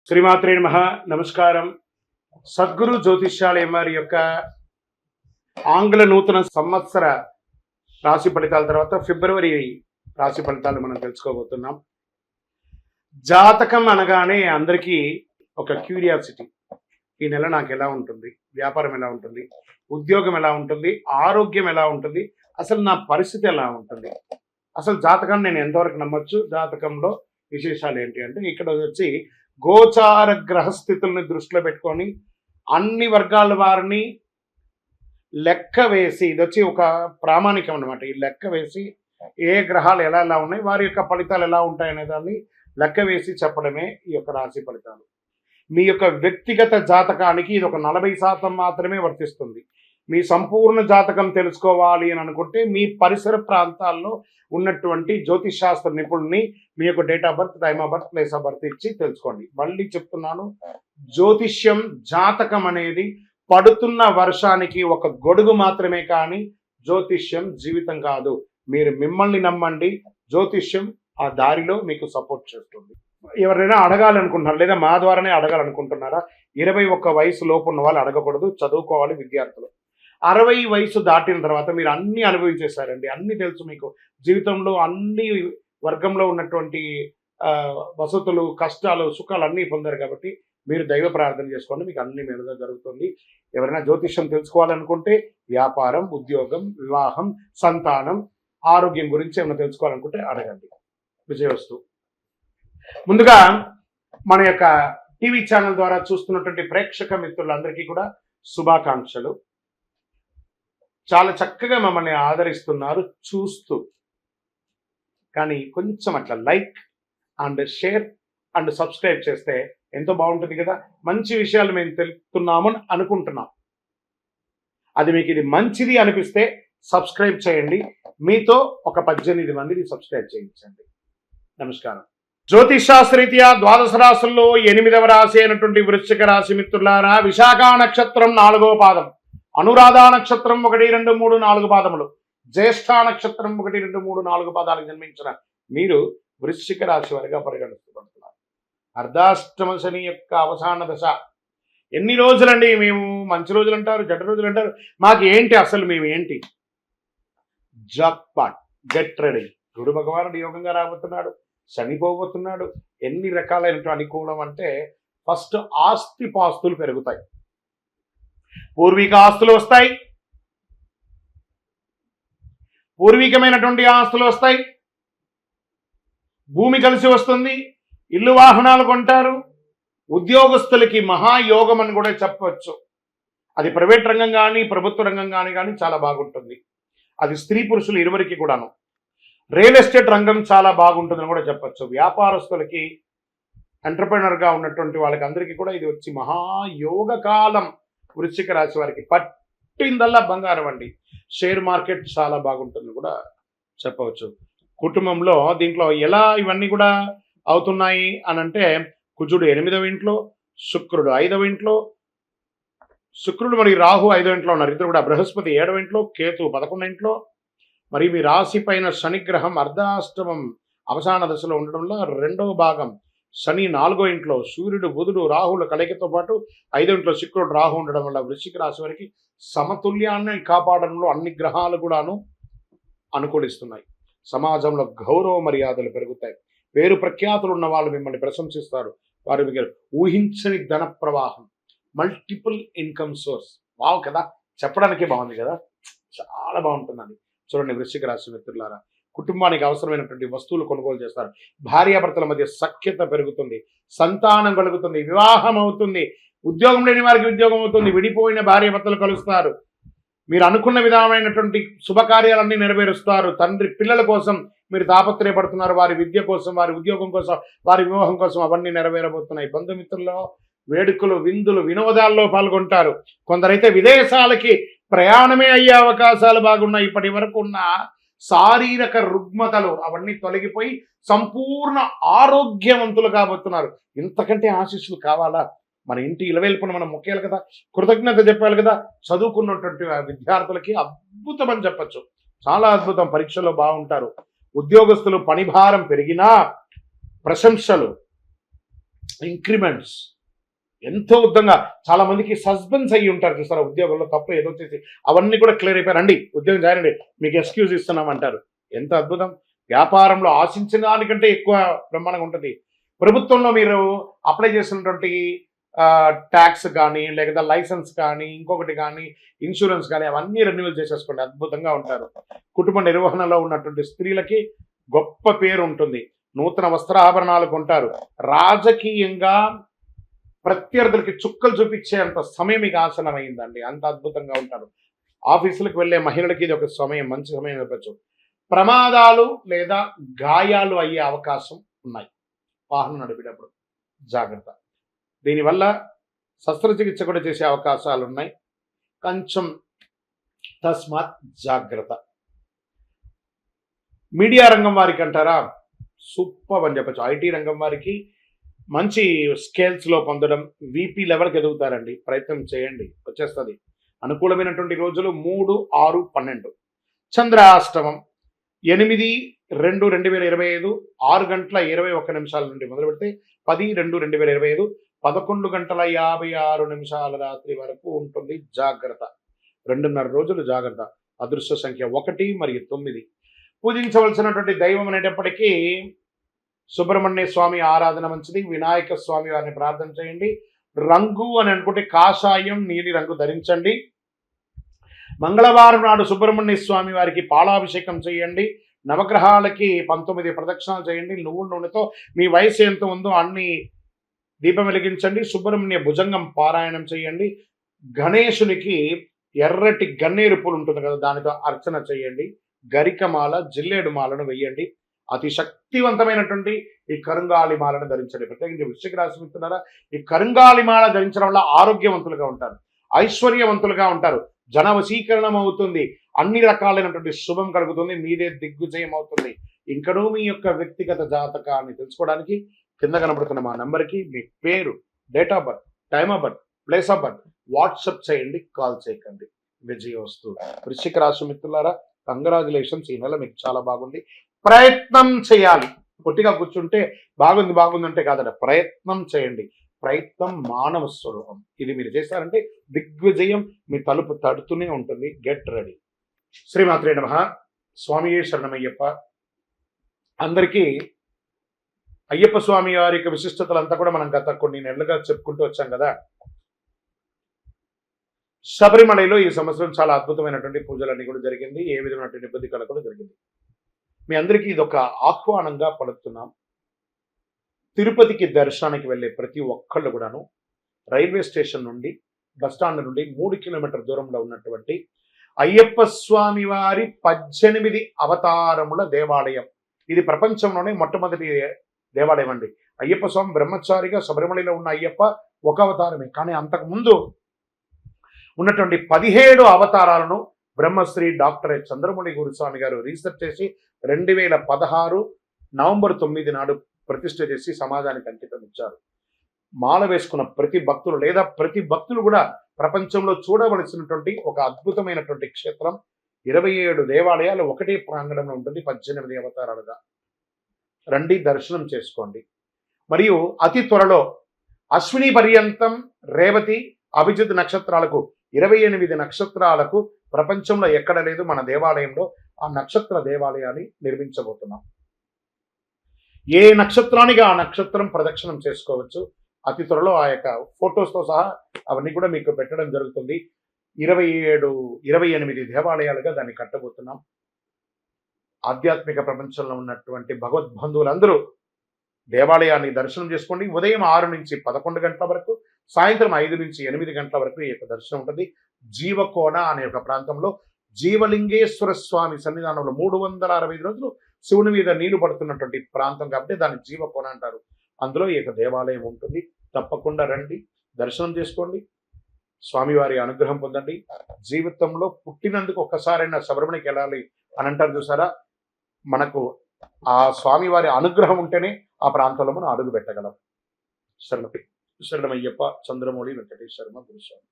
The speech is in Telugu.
శ్రీమాత్రే నమః. నమస్కారం. సద్గురు జ్యోతిష్యాలయం వారి యొక్క ఆంగ్ల నూతన సంవత్సర రాశి ఫలితాల తర్వాత ఫిబ్రవరి రాశి ఫలితాలు మనం తెలుసుకోబోతున్నాం. జాతకం అనగానే అందరికీ ఒక క్యూరియాసిటీ. ఈ నెల నాకు ఎలా ఉంటుంది, వ్యాపారం ఎలా ఉంటుంది, ఉద్యోగం ఎలా ఉంటుంది, ఆరోగ్యం ఎలా ఉంటుంది, అసలు నా పరిస్థితి ఎలా ఉంటుంది, అసలు జాతకాన్ని నేను ఎంతవరకు నమ్మొచ్చు, జాతకంలో విశేషాలు ఏంటి అంటే ఇక్కడ వచ్చి గోచార గ్రహస్థితుల్ని దృష్టిలో పెట్టుకొని అన్ని వర్గాల వారిని లెక్క వేసి, ఇది వచ్చి ఒక ప్రామాణికం అనమాట. ఈ లెక్క వేసి ఏ గ్రహాలు ఎలా ఎలా ఉన్నాయి, వారి యొక్క ఫలితాలు ఎలా ఉంటాయనే దాన్ని లెక్క వేసి చెప్పడమే ఈ యొక్క రాశి ఫలితాలు. మీ యొక్క వ్యక్తిగత జాతకానికి ఇది ఒక 40% మాత్రమే వర్తిస్తుంది. మీ సంపూర్ణ జాతకం తెలుసుకోవాలి అని అనుకుంటే మీ పరిసర ప్రాంతాల్లో ఉన్నటువంటి జ్యోతిష్ శాస్త్ర నిపుణుల్ని మీ యొక్క date of birth, time of birth, place of birth ఇచ్చి తెలుసుకోండి. మళ్ళీ చెప్తున్నాను, జ్యోతిష్యం జాతకం అనేది పడుతున్న వర్షానికి ఒక గొడుగు మాత్రమే, కానీ జ్యోతిష్యం జీవితం కాదు. మీరు మిమ్మల్ని నమ్మండి, జ్యోతిష్యం ఆ దారిలో మీకు సపోర్ట్ చేస్తుంది. ఎవరైనా అడగాలనుకుంటున్నారు లేదా మా ద్వారానే అడగాలనుకుంటున్నారా? 21 వయసు లోపు ఉన్న వాళ్ళు అడగకూడదు, చదువుకోవాలి విద్యార్థులు. 60 వయసు దాటిన తర్వాత మీరు అన్ని అనుభవించేశారండి, అన్ని తెలుసు మీకు. జీవితంలో అన్ని వర్గంలో ఉన్నటువంటి వసతులు, కష్టాలు, సుఖాలు అన్నీ పొందారు కాబట్టి మీరు దైవ ప్రార్థన చేసుకోండి, మీకు అన్ని మేలుగా జరుగుతుంది. ఎవరైనా జ్యోతిష్యం తెలుసుకోవాలనుకుంటే వ్యాపారం, ఉద్యోగం, వివాహం, సంతానం, ఆరోగ్యం గురించి ఏమైనా తెలుసుకోవాలనుకుంటే అడగండి. విజయవస్తు. ముందుగా మన యొక్క టీవీ ఛానల్ ద్వారా చూస్తున్నటువంటి ప్రేక్షక మిత్రులందరికీ కూడా శుభాకాంక్షలు. చాలా చక్కగా మమ్మల్ని ఆదరిస్తున్నారు చూస్తూ, కానీ కొంచెం అట్లా like and share and subscribe చేస్తే ఎంతో బాగుంటుంది కదా. మంచి విషయాలు మేము తెలుపుతున్నామని అనుకుంటున్నాం. అది మీకు ఇది మంచిది అనిపిస్తే సబ్స్క్రైబ్ చేయండి. మీతో ఒక 18 మందిని సబ్స్క్రైబ్ చేయించండి. నమస్కారం. జ్యోతిష్ శాస్త్రరీత్యా ద్వాదశ రాశుల్లో 8వ రాశి అయినటువంటి వృశ్చిక రాశి మిత్రులారా, విశాఖ నక్షత్రం 4వ పాదం, అనురాధ నక్షత్రం 1, 2, 3, 4 పాదములు, జ్యేష్ఠ నక్షత్రం 1, 2, 3, 4 పాదాలకు జన్మించిన మీరు వృశ్చిక రాశి వారిగా పరిగణించబడుతున్నారు. అర్ధాష్టమ శని యొక్క అవసాన దశ. ఎన్ని రోజులండి? మేము మంచి రోజులు అంటారు, చెడ్డ రోజులు అంటారు, మాకు ఏంటి అసలు? మేము ఏంటి? Jackpot, get ready. గురు భగవానుడు యోగంగా రాబోతున్నాడు, చనిపోబోతున్నాడు. ఎన్ని రకాలైనటువంటి అనుకూలం అంటే, ఫస్ట్ ఆస్తి పాస్తులు పెరుగుతాయి, పూర్వీక ఆస్తులు వస్తాయి, పూర్వీకమైనటువంటి ఆస్తులు వస్తాయి, భూమి కలిసి వస్తుంది, ఇల్లు వాహనాలు కొంటారు. ఉద్యోగస్తులకి మహాయోగం అని కూడా చెప్పవచ్చు. అది ప్రైవేట్ రంగం కానీ ప్రభుత్వ రంగం కానీ చాలా బాగుంటుంది. అది స్త్రీ పురుషులు ఇరువురికి కూడాను. రియల్ ఎస్టేట్ రంగం చాలా బాగుంటుందని కూడా చెప్పచ్చు. వ్యాపారస్తులకి, ఎంటర్ప్రెనర్గా ఉన్నటువంటి వాళ్ళకి అందరికీ కూడా ఇది వచ్చి మహాయోగ కాలం. వృశ్చిక రాశి వారికి పట్టిందల్లా బంగారం అండి. షేర్ మార్కెట్ చాలా బాగుంటుంది కూడా చెప్పవచ్చు. కుటుంబంలో దీంట్లో ఎలా ఇవన్నీ కూడా అవుతున్నాయి అని అంటే, కుజుడు 8వ ఇంట్లో, శుక్రుడు 5వ ఇంట్లో, శుక్రుడు మరియు రాహు 5వ ఇంట్లో ఉన్నారు. ఇద్దరు కూడా. బృహస్పతి 7వ ఇంట్లో, కేతు 11వ ఇంట్లో. మరి మీ రాశి పైన శనిగ్రహం అర్ధాష్టమం అవసాన దశలో ఉండడంలో 2వ భాగం శని 4వ ఇంట్లో, సూర్యుడు, బుధుడు, రాహుల కలయికతో పాటు 5వ ఇంట్లో శుక్రుడు, రాహు ఉండడం వల్ల వృశ్చిక రాశి వారికి సమతుల్యాన్ని కాపాడడంలో అన్ని గ్రహాలు కూడాను అనుకూలిస్తున్నాయి. సమాజంలో గౌరవ మర్యాదలు పెరుగుతాయి. పేరు ప్రఖ్యాతులు ఉన్న వాళ్ళు మిమ్మల్ని ప్రశంసిస్తారు. వారి దగ్గర ఊహించని ధన ప్రవాహం, మల్టిపుల్ ఇన్కమ్ సోర్స్. వావ్ కదా, చెప్పడానికి బాగుంది కదా, చాలా బాగుంటుందండి. చూడండి వృశ్చిక రాశి మిత్రులారా, కుటుంబానికి అవసరమైనటువంటి వస్తువులు కొనుగోలు చేస్తారు. భార్యాభర్తల మధ్య సఖ్యత పెరుగుతుంది, సంతానం కలుగుతుంది, వివాహం అవుతుంది, ఉద్యోగం లేని వారికి ఉద్యోగం అవుతుంది, విడిపోయిన భార్యాభర్తలు కలుస్తారు. మీరు అనుకున్న విధమైనటువంటి శుభకార్యాలన్నీ నెరవేరుస్తారు. తండ్రి పిల్లల కోసం మీరు తాపత్రయపడుతున్నారు, వారి విద్య కోసం, వారి ఉద్యోగం కోసం, వారి వివాహం కోసం అవన్నీ నెరవేరబోతున్నాయి. బంధుమిత్రుల్లో వేడుకలు, విందులు, వినోదాల్లో పాల్గొంటారు. కొందరైతే విదేశాలకి ప్రయాణమే అయ్యే అవకాశాలు బాగున్నాయి. ఇప్పటి వరకు ఉన్న శారీరక రుగ్మతలు అవన్నీ తొలగిపోయి సంపూర్ణ ఆరోగ్యవంతులు కాబోతున్నారు. ఇంతకంటే ఆశీస్సులు కావాలా? మన ఇంటి ఇలవేల్పున మనం మొక్కేయాలి కదా, కృతజ్ఞత చెప్పాలి కదా. చదువుకున్నటువంటి విద్యార్థులకి అద్భుతం అని చెప్పచ్చు, చాలా అద్భుతం. పరీక్షలో బాగుంటారు. ఉద్యోగస్తులు పని భారం పెరిగినా ప్రశంసలు, ఇంక్రిమెంట్స్ ఎంతో ఉద్దంగా చాలా మందికి సస్పెన్స్ అయ్యి ఉంటారు చూస్తారా ఉద్యోగంలో తప్పు ఏదో చేసి అవన్నీ కూడా క్లియర్ అయిపోయారండి ఉద్యోగం చేయండి మీకు ఎక్స్క్యూజ్ ఇస్తున్నాం అంటారు. ఎంత అద్భుతం. వ్యాపారంలో ఆశించిన దానికంటే ఎక్కువ బ్రహ్మాండంగా ఉంటుంది. ప్రభుత్వంలో మీరు అప్లై చేసినటువంటి ట్యాక్స్ కానీ లేదా లైసెన్స్ కానీ ఇంకొకటి కానీ ఇన్సూరెన్స్ కానీ అవన్నీ రెన్యువల్ చేసేసుకోండి, అద్భుతంగా ఉంటారు. కుటుంబ నిర్వహణలో ఉన్నటువంటి స్త్రీలకి గొప్ప పేరు ఉంటుంది. నూతన వస్త్రాభరణాలు కొంటారు. రాజకీయంగా ప్రత్యర్థులకి చుక్కలు చూపించేంత సమయం మీకు ఆసనమైందండి, అంత అద్భుతంగా ఉంటారు. ఆఫీసులకు వెళ్ళే మహిళలకి ఇది ఒక సమయం, మంచి సమయం చెప్పచ్చు. ప్రమాదాలు లేదా గాయాలు అయ్యే అవకాశం ఉన్నాయి వాహనం నడిపేటప్పుడు, జాగ్రత్త. దీనివల్ల శస్త్రచికిత్స కూడా చేసే అవకాశాలు ఉన్నాయి, కొంచెం తస్మాత్ జాగ్రత్త. మీడియా రంగం వారికి అంటారా సూపర్ అని చెప్పచ్చు. ఐటీ రంగం వారికి మంచి స్కేల్స్లో పొందడం, వీపీ లెవెల్కి ఎదుగుతారండి, ప్రయత్నం చేయండి, వచ్చేస్తుంది. అనుకూలమైనటువంటి రోజులు 3, 6, 12. చంద్రాష్టమం 8/2/2025 6:21 నుండి మొదలు పెడితే 10/2/2025 11:56 రాత్రి వరకు ఉంటుంది. జాగ్రత్త, 2.5 రోజులు జాగ్రత్త. అదృష్ట సంఖ్య 1 మరియు 9. పూజించవలసినటువంటి దైవం అనేటప్పటికీ సుబ్రహ్మణ్య స్వామి ఆరాధన మంచిది. వినాయక స్వామి వారిని ప్రార్థన చేయండి. రంగు అని అనుకుంటే కాషాయం, నీలి రంగు ధరించండి. మంగళవారం నాడు సుబ్రహ్మణ్య స్వామి వారికి పాలాభిషేకం చేయండి. నవగ్రహాలకి 19 ప్రదక్షిణాలు చేయండి. నువ్వుల నూనెతో మీ వయసు ఎంత ఉందో అన్ని దీపం వెలిగించండి. సుబ్రహ్మణ్య భుజంగం పారాయణం చేయండి. గణేశునికి ఎర్రటి గన్నేరు పూలు ఉంటుంది కదా, దానితో అర్చన చేయండి. గరికమాల, జిల్లేడు మాలను వెయ్యండి. అతి శక్తివంతమైనటువంటి ఈ కరుంగాలి మాలను ధరించండి. ప్రత్యేకించి వృశ్చిక రాశి మిత్రులారా, ఈ కరుంగాలి మాల ధరించడం వల్ల ఆరోగ్యవంతులుగా ఉంటారు, ఐశ్వర్యవంతులుగా ఉంటారు, జన వశీకరణం అవుతుంది, అన్ని రకాలైనటువంటి శుభం కలుగుతుంది, మీదే దిగ్విజయం అవుతుంది. ఇంకనూ మీ యొక్క వ్యక్తిగత జాతకాన్ని తెలుసుకోవడానికి కింద కనబడుతున్న మా నంబర్కి మీ పేరు, date of birth, time of birth, place of birth WhatsApp చేయండి, కాల్ చేయకండి. విజయోస్తు. వృశ్చిక రాశి మిత్రులారా, కంగ్రాచులేషన్స్. ఈ నెల మీకు చాలా బాగుంది. ప్రయత్నం చేయాలి, పొట్టిగా కూర్చుంటే బాగుంది అంటే కాదట, ప్రయత్నం చేయండి. ప్రయత్నం మానవ స్వరూపం. ఇది మీరు చేస్తారంటే దిగ్విజయం మీ తలుపు తడుతూనే ఉంటుంది. Get ready. శ్రీమాత్రే నమః. స్వామియే శరణమయ్యప్ప. అందరికీ అయ్యప్ప స్వామి వారి యొక్క విశిష్టతలంతా కూడా మనం గత కొన్ని నెలలుగా చెప్పుకుంటూ వచ్చాం కదా. శబరిమలలో ఈ సంవత్సరం చాలా అద్భుతమైనటువంటి పూజలన్నీ కూడా జరిగింది. ఏ విధమైనటువంటి ఇబ్బంది కూడా జరిగింది. మీ అందరికీ ఇది ఒక ఆహ్వానంగా పడుతున్నాం. తిరుపతికి దర్శనానికి వెళ్ళే ప్రతి ఒక్కళ్ళు కూడాను రైల్వే స్టేషన్ నుండి, బస్టాండ్ నుండి 3 కిలోమీటర్ల దూరంలో ఉన్నటువంటి అయ్యప్ప స్వామి వారి 18 అవతారముల దేవాలయం. ఇది ప్రపంచంలోనే మొట్టమొదటి దేవాలయం అండి. అయ్యప్ప స్వామి బ్రహ్మచారిగా శబరిమలలో ఉన్న అయ్యప్ప ఒక అవతారమే, కానీ అంతకుముందు ఉన్నటువంటి 17 అవతారాలను బ్రహ్మశ్రీ డాక్టర్ చంద్రమౌళి గురుస్వామి గారు రీసెర్చ్ చేసి 2016 నవంబర్ 9 నాడు ప్రతిష్ఠ చేసి సమాజానికి అంకితం ఇచ్చారు. మాల వేసుకున్న ప్రతి భక్తులు లేదా ప్రతి భక్తులు కూడా ప్రపంచంలో చూడవలసినటువంటి ఒక అద్భుతమైనటువంటి క్షేత్రం. 27 దేవాలయాలు ఒకటే ప్రాంగణంలో ఉంటుంది, 18 అవతారాలుగా. రండి, దర్శనం చేసుకోండి. మరియు అతి త్వరలో అశ్విని పర్యంతం, రేవతి, అభిజిత్ నక్షత్రాలకు 28 నక్షత్రాలకు ప్రపంచంలో ఎక్కడ లేదు, మన దేవాలయంలో ఆ నక్షత్ర దేవాలయాన్ని నిర్మించబోతున్నాం. ఏ నక్షత్రానికి ఆ నక్షత్రం ప్రదక్షిణం చేసుకోవచ్చు. అతి త్వరలో ఆ యొక్క ఫొటోస్తో సహా అవన్నీ కూడా మీకు పెట్టడం జరుగుతుంది. 28 దేవాలయాలుగా దాన్ని కట్టబోతున్నాం. ఆధ్యాత్మిక ప్రపంచంలో ఉన్నటువంటి భగవద్బంధువులందరూ దేవాలయాన్ని దర్శనం చేసుకోండి. ఉదయం 6 నుంచి 11 గంటల వరకు, సాయంత్రం 5 నుంచి 8 గంటల వరకు ఈ యొక్క దర్శనం ఉంటుంది. జీవకోన అనే ఒక ప్రాంతంలో జీవలింగేశ్వర స్వామి సన్నిధానంలో 365 రోజులు శివుని మీద నీళ్లు పడుతున్నటువంటి ప్రాంతం కాబట్టి దాన్ని జీవకోన అంటారు. అందులో ఈ యొక్క దేవాలయం ఉంటుంది. తప్పకుండా రండి, దర్శనం చేసుకోండి, స్వామివారి అనుగ్రహం పొందండి. జీవితంలో పుట్టినందుకు ఒక్కసారైనా శబరిమలకి వెళ్ళాలి అని అంటారు చూసారా, మనకు ఆ స్వామివారి అనుగ్రహం ఉంటేనే ఆ ప్రాంతంలో మనం అడుగు పెట్టగలం. శరణమయ్యప్ప. చంద్రమౌళి వెంకటేశ్వర గురుస్వామి.